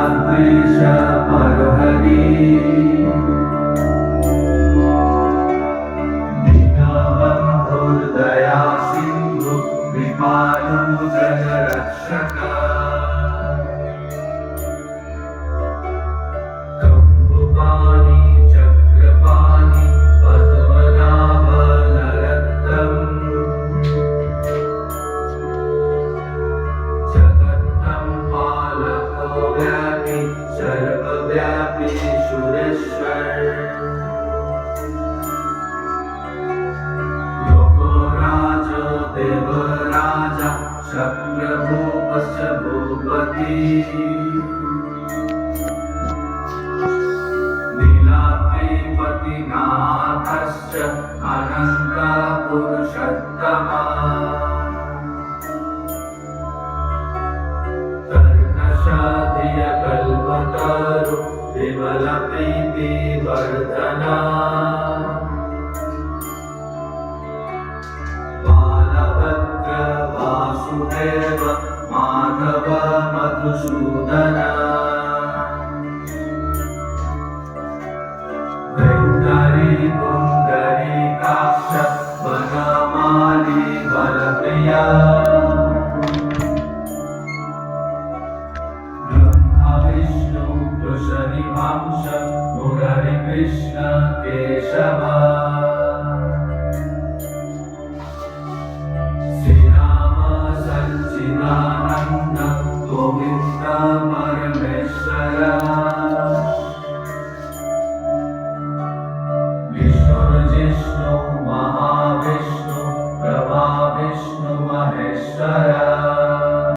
नीलाद्रीश परहरि दीनबन्धुर्दया सिन्धु कृपालु जगरक्षक कम्बुपाणि चक्रपाणि पद्मनाभ नरोत्तम जगत्तं पालको व्यापी सर्वव्यापी सुरेश्वर योगराज देवराज शक्रभूपस्य भूपति नीलाद्रिपतिनाथश्च अनन्त पुरुषोत्तमा कर्कषधिय कल्पतरु विमलप्रीतिवर्धना बालभद्र वासुदेव माधव मधुसूदना वैतरी पुण्डरीकाक्ष वनमाली वरप्रिया